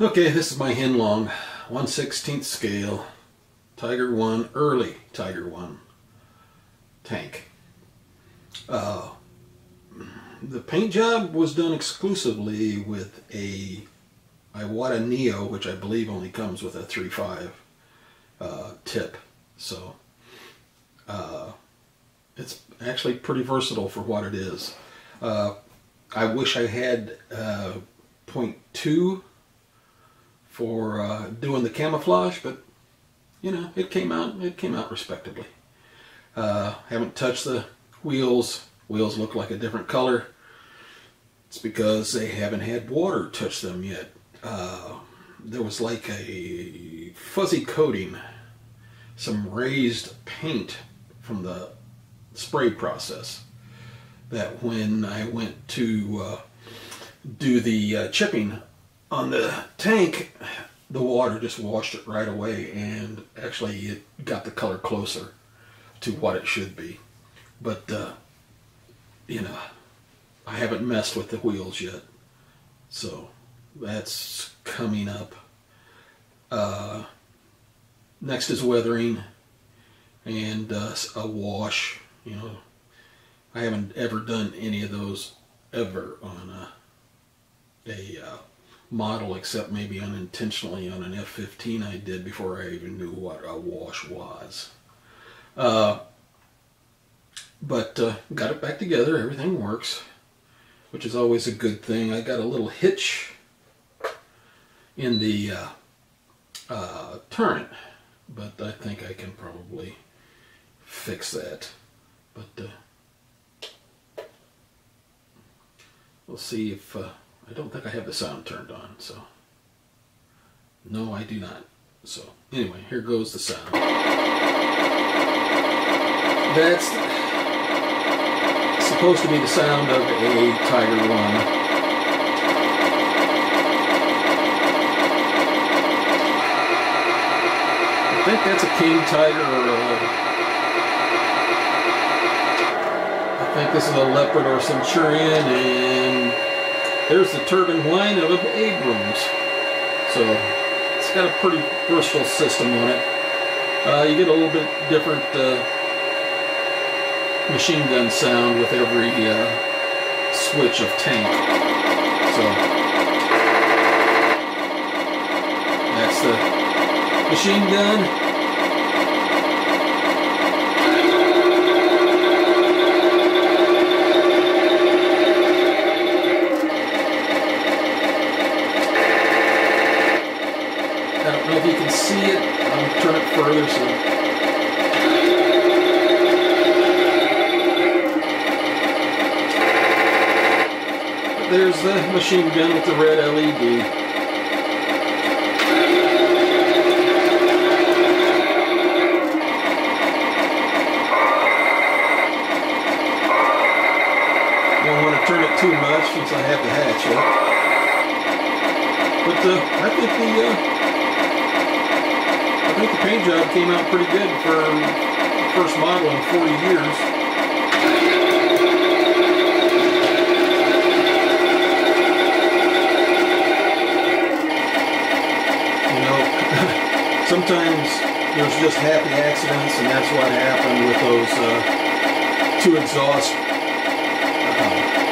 Okay, this is my Henlong 1/16 scale Tiger 1, early Tiger 1 tank. The paint job was done exclusively with a Iwata Neo, which I believe only comes with a 3.5 tip. So it's actually pretty versatile for what it is. I wish I had 0.2 for doing the camouflage, but you know, it came out respectably. Haven't touched the wheels. Wheels look like a different color. It's because they haven't had water touch them yet. There was like a fuzzy coating, some raised paint from the spray process, that when I went to do the chipping on the tank, the water just washed it right away, and actually it got the color closer to what it should be. But you know, I haven't messed with the wheels yet, so that's coming up. Next is weathering and a wash. You know, I haven't ever done any of those ever on a model, except maybe unintentionally on an F-15 I did before I even knew what a wash was. But got it back together, everything works, which is always a good thing. I got a little hitch in the turret, but I think I can probably fix that. But we'll see if, I don't think I have the sound turned on, so no, I do not. So anyway, here goes the sound. That's supposed to be the sound of a Tiger 1. I think that's a King Tiger, or I think this is a Leopard or Centurion, and there's the turbine whine of an Abrams. So it's got a pretty versatile system on it. You get a little bit different machine gun sound with every switch of tank. So that's the machine gun. I don't know if you can see it. I'll turn it further so. There's the machine gun with the red LED. Don't want to turn it too much since I have the hatch up. But I think the paint job came out pretty good for the first model in 40 years. You know, sometimes there's just happy accidents, and that's what happened with those two exhausts.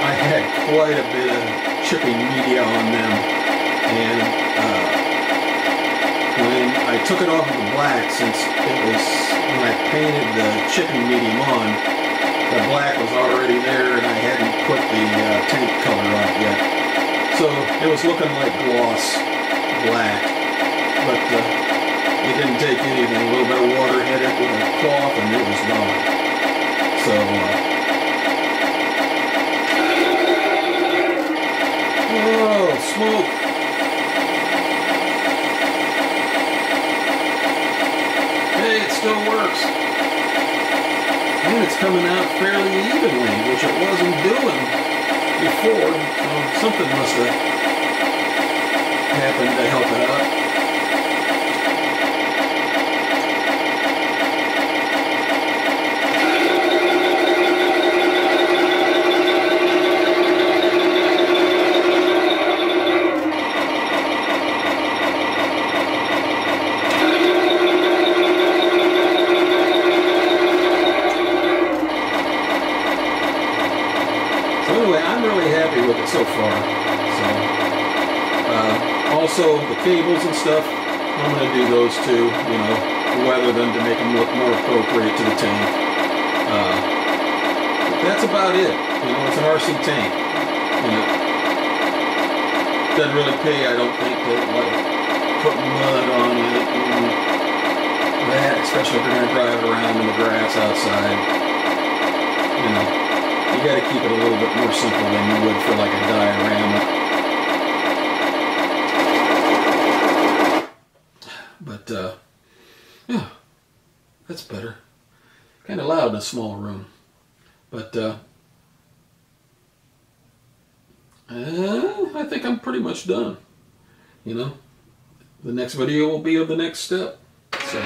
I had quite a bit of chipping media on them, and when I took it off of the black, since it was, when I painted the chipping medium on, the black was already there and I hadn't put the tank color on it yet. So it was looking like gloss black, but it didn't take anything. A little bit of water hit it with a cloth and it was gone. So, oh, smoke! Still works, and it's coming out fairly evenly, which it wasn't doing before. So something must have happened to help it out. So anyway, I'm really happy with it so far. So also the cables and stuff, I'm going to do those too, you know, weather them to make them look more appropriate to the tank. But that's about it. You know, it's an RC tank. You know, doesn't really pay, I don't think, to like put mud on it and that, especially if you're going to drive it around in the grass outside. You know, you got to keep it a little bit more simple than you would for like a diorama. But yeah, that's better. Kind of loud in a small room, but I think I'm pretty much done. You know, the next video will be of the next step. So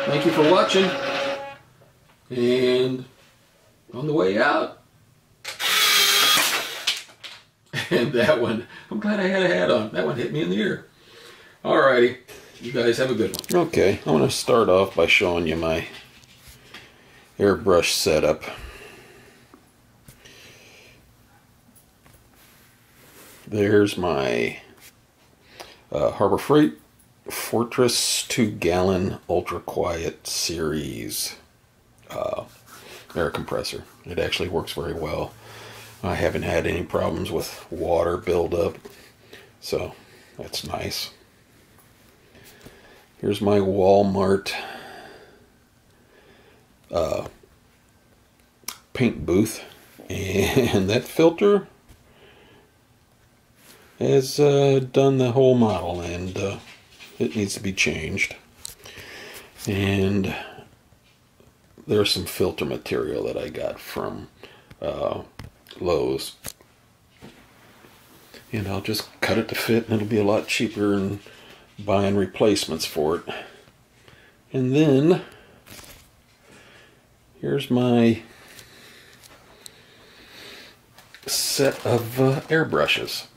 thank you for watching, and on the way out, and that one, I'm glad I had a hat on. That one hit me in the ear. Alrighty, you guys have a good one. Okay, I'm going to start off by showing you my airbrush setup. There's my Harbor Freight Fortress 2-gallon Ultra Quiet Series air compressor. It actually works very well. I haven't had any problems with water buildup, so that's nice. Here's my Walmart paint booth, and that filter has done the whole model, and it needs to be changed. And there's some filter material that I got from Lowe's, and I'll just cut it to fit, and it'll be a lot cheaper than buying replacements for it. And then here's my set of airbrushes.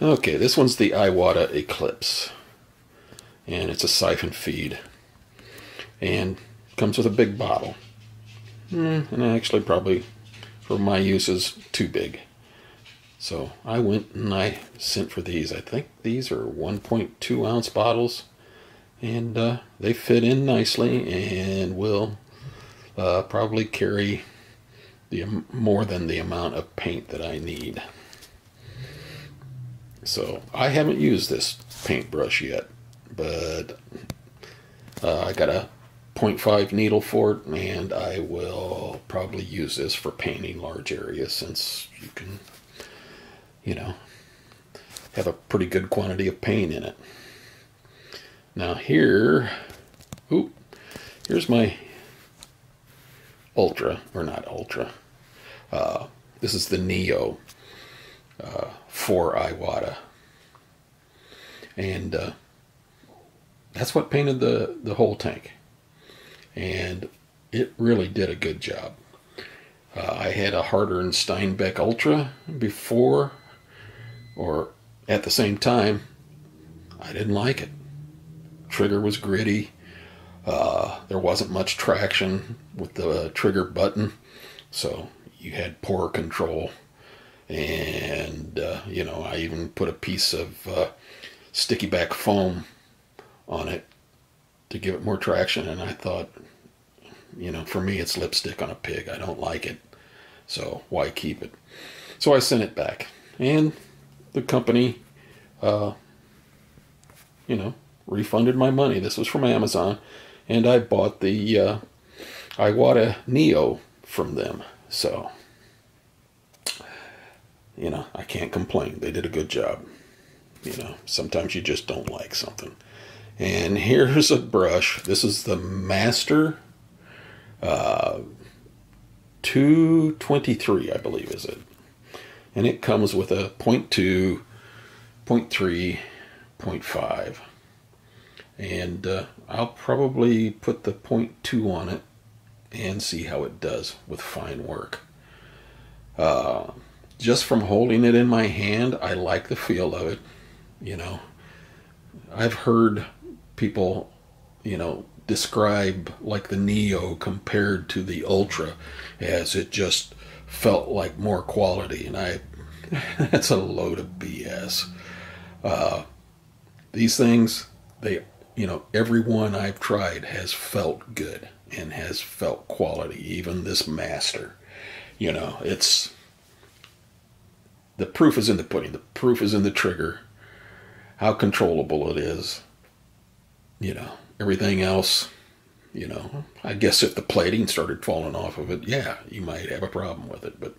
Okay, this one's the Iwata Eclipse, and it's a siphon feed, and comes with a big bottle, and actually probably for my use is too big. So I went and I sent for these. I think these are 1.2 ounce bottles, and they fit in nicely and will probably carry more than the amount of paint that I need. So I haven't used this paintbrush yet, but I got a 0.5 needle for it, and I will probably use this for painting large areas, since you can, you know, have a pretty good quantity of paint in it. Now here's my Ultra, or not Ultra, this is the Neo for Iwata, and that's what painted the whole tank, and it really did a good job. I had a Harder and Steinbeck Ultra before, or at the same time. I didn't like it. Trigger was gritty. There wasn't much traction with the trigger button, so you had poor control. And you know, I even put a piece of sticky back foam on it to give it more traction, and I thought, you know, for me it's lipstick on a pig. I don't like it, so why keep it? So I sent it back, and the company you know, refunded my money. This was from Amazon, and I bought the Iwata Neo from them. So, you know, I can't complain. They did a good job. You know, sometimes you just don't like something. And here's a brush. This is the Master 223, I believe, is it? And it comes with a 0.2, 0.3, 0.5. And I'll probably put the 0.2 on it and see how it does with fine work. Just from holding it in my hand, I like the feel of it. You know, I've heard people describe like the Neo compared to the Ultra, as it just felt like more quality, and that's a load of BS. These things, every one I've tried has felt good and has felt quality. Even this Master, it's the proof is in the pudding. The proof is in the trigger. How controllable it is. Everything else. I guess if the plating started falling off of it, yeah, you might have a problem with it, but